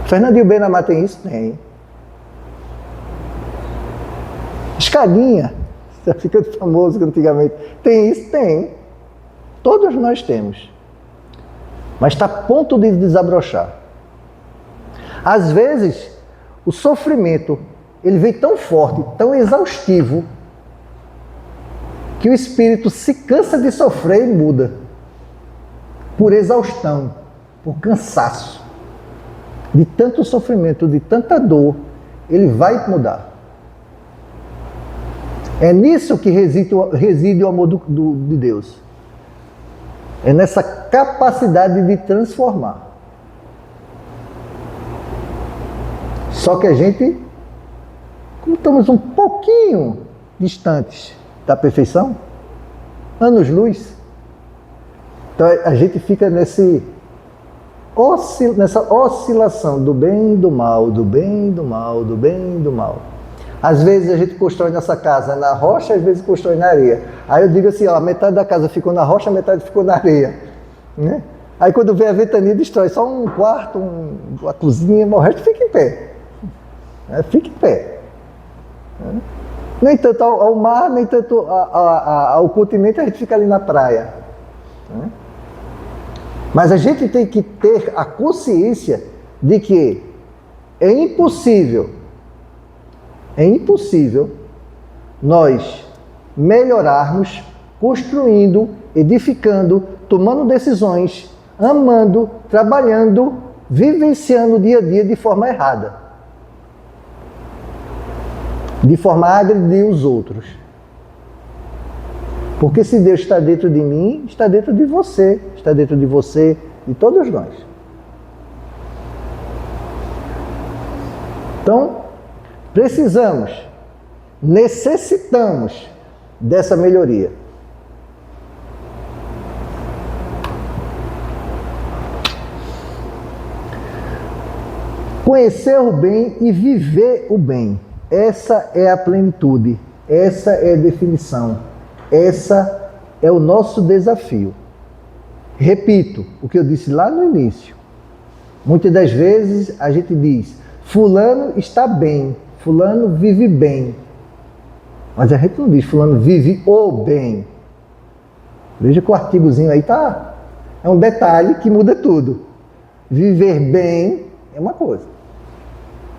Fernandinho Benamar tem isso? Tem. Escadinha. Está ficando famoso antigamente. Tem isso? Tem. Todos nós temos. Mas está a ponto de desabrochar. Às vezes, o sofrimento, ele vem tão forte, tão exaustivo, que o espírito se cansa de sofrer e muda. Por exaustão, por cansaço. De tanto sofrimento, de tanta dor, ele vai mudar. É nisso que reside o amor de Deus. É nessa capacidade de transformar. Só que a gente, como estamos um pouquinho distantes da perfeição, anos-luz, então a gente fica nessa oscilação do bem e do mal, do bem e do mal, do bem e do mal. Às vezes a gente constrói nossa casa na rocha, às vezes constrói na areia. Aí eu digo assim, metade da casa ficou na rocha, metade ficou na areia. Né? Aí quando vem a ventania, destrói só um quarto, uma cozinha, mas o resto fica em pé. Fica em pé. Nem tanto ao mar, nem tanto ao continente, a gente fica ali na praia. Mas a gente tem que ter a consciência de que é impossível nós melhorarmos construindo, edificando, tomando decisões, amando, trabalhando, vivenciando o dia a dia de forma errada. De forma a agredir os outros. Porque se Deus está dentro de mim, está dentro de você, de todos nós. Então, necessitamos dessa melhoria. Conhecer o bem e viver o bem. Essa é a plenitude, essa é a definição, essa é o nosso desafio. Repito o que eu disse lá no início. Muitas das vezes a gente diz, fulano está bem, fulano vive bem. Mas a gente não diz, fulano vive o bem. Veja que o artigozinho aí tá, é um detalhe que muda tudo. Viver bem é uma coisa.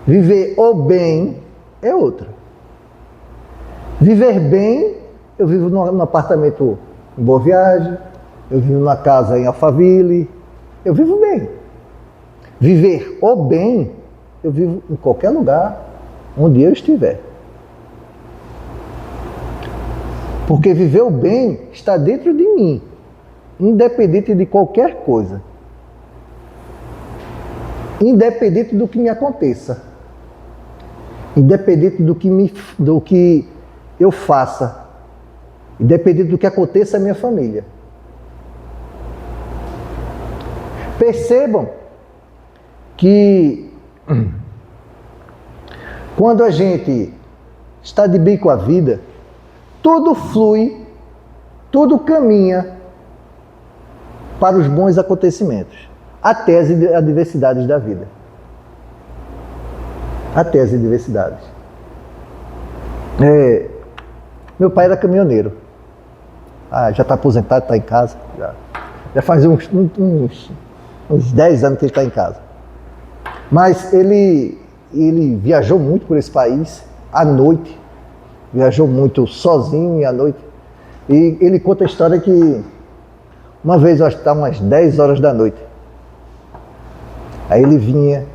Viver o bem é outra. Viver bem, eu vivo num apartamento em Boa Viagem, eu vivo numa casa em Alphaville, eu vivo bem. Viver o bem, eu vivo em qualquer lugar onde eu estiver. Porque viver o bem está dentro de mim, independente de qualquer coisa. Independente do que me aconteça. Independente do que eu faça. Independente do que aconteça à minha família. Percebam que quando a gente está de bem com a vida, tudo flui, tudo caminha para os bons acontecimentos, até as adversidades da vida. Até as adversidades. Meu pai era caminhoneiro. Já está aposentado, está em casa. Já faz uns 10 anos que ele está em casa. Mas ele viajou muito por esse país, à noite. Viajou muito sozinho e à noite. E ele conta a história que uma vez, acho que estava umas 10 horas da noite. Aí ele vinha,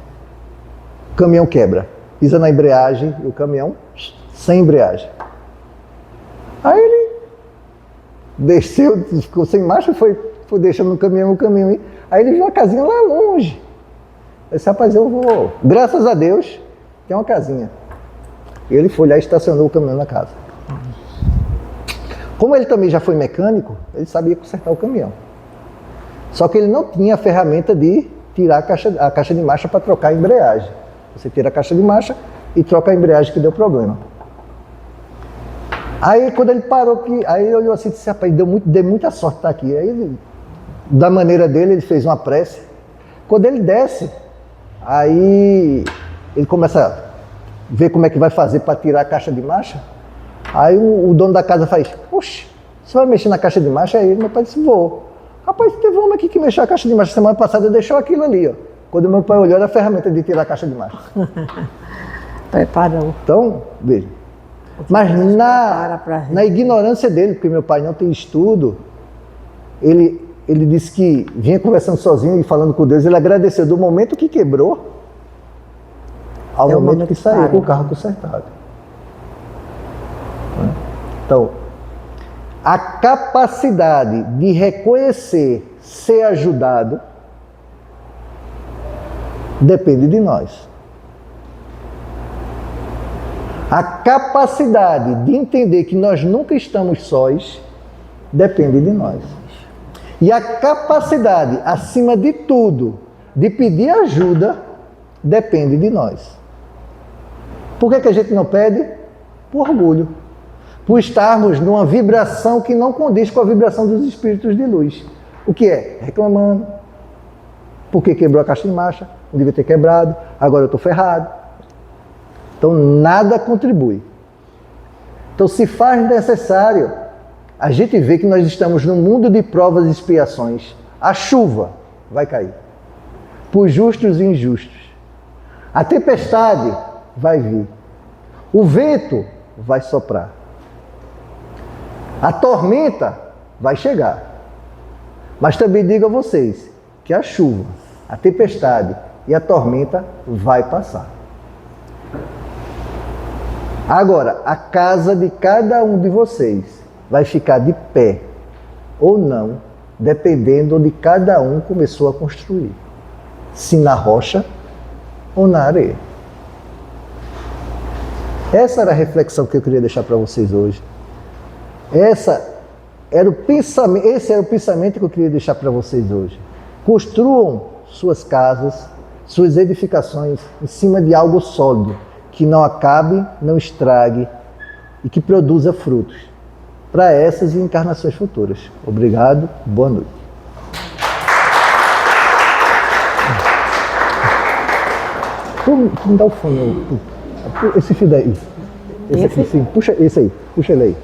o caminhão quebra, pisa na embreagem e o caminhão sem embreagem. Aí ele desceu, ficou sem marcha, foi deixando o caminhão. Aí ele viu uma casinha lá longe. Esse rapaz, eu vou, graças a Deus, tem uma casinha. E ele foi lá e estacionou o caminhão na casa. Como ele também já foi mecânico, ele sabia consertar o caminhão. Só que ele não tinha a ferramenta de tirar a caixa de marcha para trocar a embreagem. Você tira a caixa de marcha e troca a embreagem que deu problema. Aí quando ele parou, aí ele olhou assim e disse, rapaz, deu muita sorte estar aqui. Aí ele, da maneira dele, ele fez uma prece. Quando ele desce, aí ele começa a ver como é que vai fazer para tirar a caixa de marcha. Aí o dono da casa faz, oxe, você vai mexer na caixa de marcha? Aí meu pai disse, vou. Rapaz, teve um homem aqui que mexeu a caixa de marcha semana passada e deixou aquilo ali, ó. Quando meu pai olhou, era a ferramenta de tirar a caixa de marcha. Preparou. Então, veja. Mas na ignorância dele, porque meu pai não tem estudo, ele disse que vinha conversando sozinho e falando com Deus, ele agradeceu do momento que quebrou ao momento que saiu com o carro consertado. Então, a capacidade de reconhecer, ser ajudado, depende de nós. A capacidade de entender que nós nunca estamos sós, depende de nós. E a capacidade, acima de tudo, de pedir ajuda, depende de nós. Por que a gente não pede? Por orgulho. Por estarmos numa vibração que não condiz com a vibração dos espíritos de luz. O que é? Reclamando. Porque quebrou a caixa de marcha, não devia ter quebrado, agora eu estou ferrado. Então nada contribui. Então se faz necessário, a gente vê que nós estamos num mundo de provas e expiações. A chuva vai cair. Por justos e injustos. A tempestade vai vir. O vento vai soprar. A tormenta vai chegar. Mas também digo a vocês que a chuva, a tempestade e a tormenta vai passar. Agora, a casa de cada um de vocês vai ficar de pé ou não, dependendo onde cada um começou a construir. Se na rocha ou na areia. Essa era a reflexão que eu queria deixar para vocês hoje. Esse era o pensamento que eu queria deixar para vocês hoje. Construam suas casas, suas edificações em cima de algo sólido, que não acabe, não estrague e que produza frutos para essas e encarnações futuras. Obrigado, boa noite. Me dá o fone, esse fio daí. Esse aqui, sim. Puxa esse aí, puxa ele aí.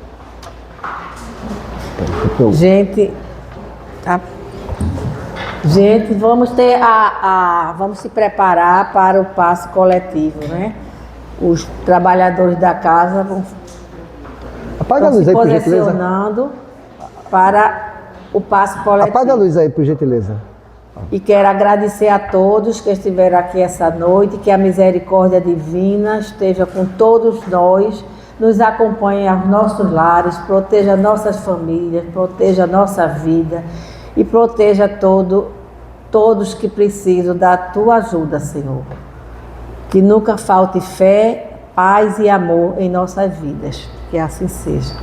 Gente, tá. Gente, vamos ter vamos se preparar para o passe coletivo, né? Os trabalhadores da casa vão apaga a luz se aí, por gentileza. Posicionando para o passe coletivo. Apaga a luz aí, por gentileza. E quero agradecer a todos que estiveram aqui essa noite, que a misericórdia divina esteja com todos nós, nos acompanhe aos nossos lares, proteja nossas famílias, proteja nossa vida e proteja todos que precisam da tua ajuda, Senhor. Que nunca falte fé, paz e amor em nossas vidas. Que assim seja.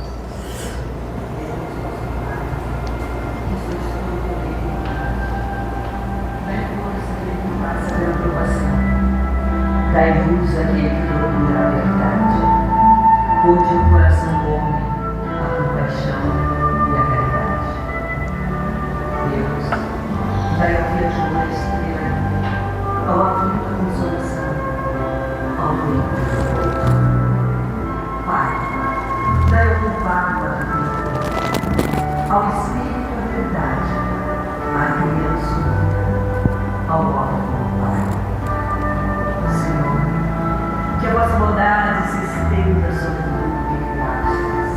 Dai-vos aquele que procura a verdade, onde o coração come a compaixão e a caridade. Deus, dai ao viajor a estrela, ao aflito a consolação, ao doente conforto. Pai, dai ao culpado a vida, ao espírito a verdade, à criança unida, ao órfão o Pai. Senhor, que a vossa bondade se estenda sobre tudo que criastes.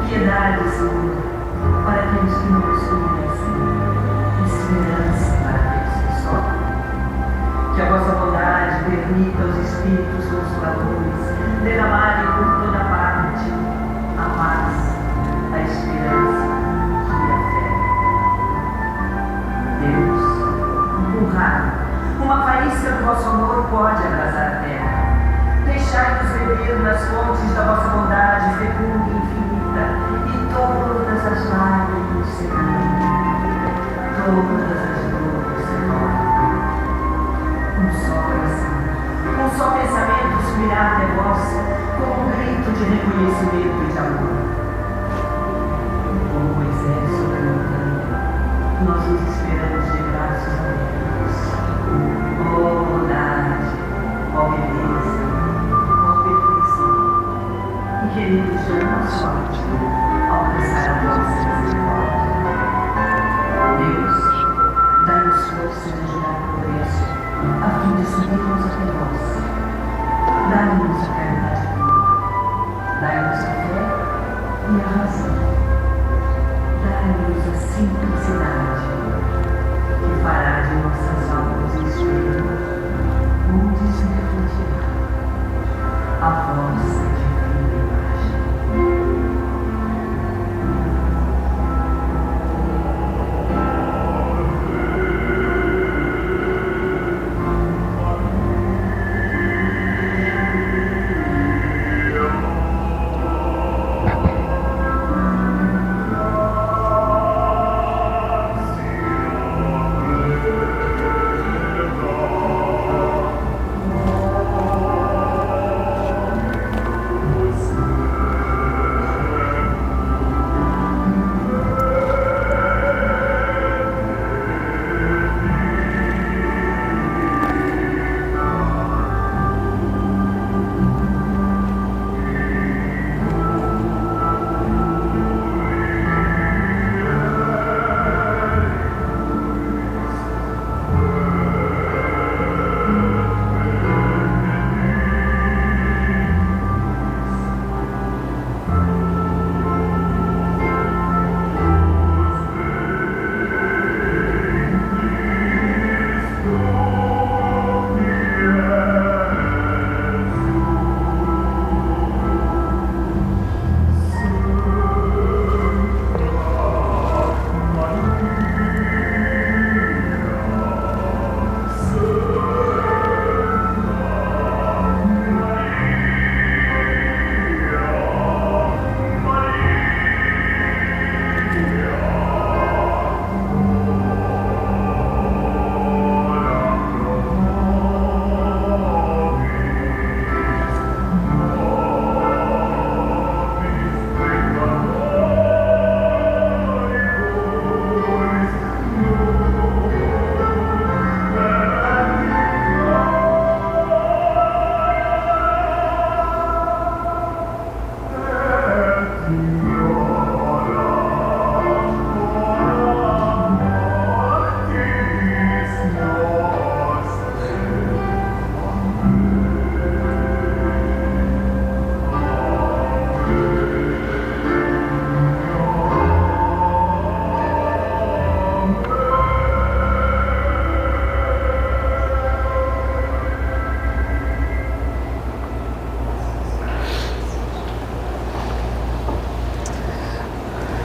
Piedade, Senhor, para aqueles que não conhecem, esperança para aqueles que sofrem. Que a vossa bondade permita aos Espíritos Consoladores derramarem por toda parte a paz, a esperança e a fé. Deus, um raio, uma faísca do vosso amor pode abrasar a terra. Deixai-nos beber nas fontes da vossa bondade fecunda e infinita, e todas as lágrimas secarão, todas as dores se tornam. Um só coração, um só pensamento subirá até vós, como um grito de reconhecimento e de amor. Como Moisés sobre a montanha, nós nos esperamos de braços abertos. Ó bondade, ó beleza, ó perfeição, e queremos de uma sorte alcançar a vossa misericórdia. Deus, dai-nos força de jurar o progresso, a fim de subirmos até vós. Dai-nos a caridade pura, dai-nos a fé e a razão, dai-nos a simplicidade, que fará de nossas almas e espírito onde se refletirá a vossa divina imagem.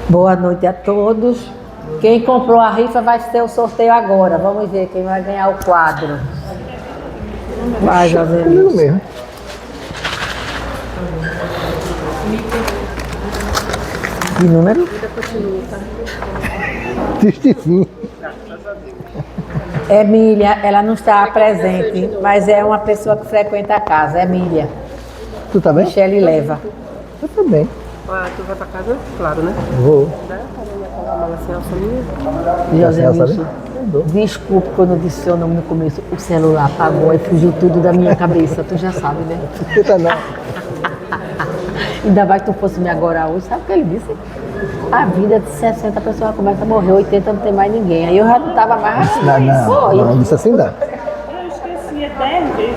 Boa noite a todos. Quem comprou a rifa vai ter o sorteio agora. Vamos ver quem vai ganhar o quadro. Vai, José. Comigo mesmo. Que número? Triste. Emília, ela não está presente, mas é uma pessoa que frequenta a casa. Emília. Tu tá bem? Michele leva. Eu também. Ah, tu vai pra casa? Claro, né? Vou. José Assim, Michi, desculpe quando eu disse seu nome no começo. O celular apagou e fugiu tudo da minha cabeça. Tu já sabe, né? Tá não. Ainda mais que tu fosse me agora hoje. Sabe o que ele disse? A vida de 60 pessoas começa a morrer, 80 não tem mais ninguém. Aí eu já não tava mais assim. Não, Foi. não disse assim não. Eu esqueci, é 10 vezes.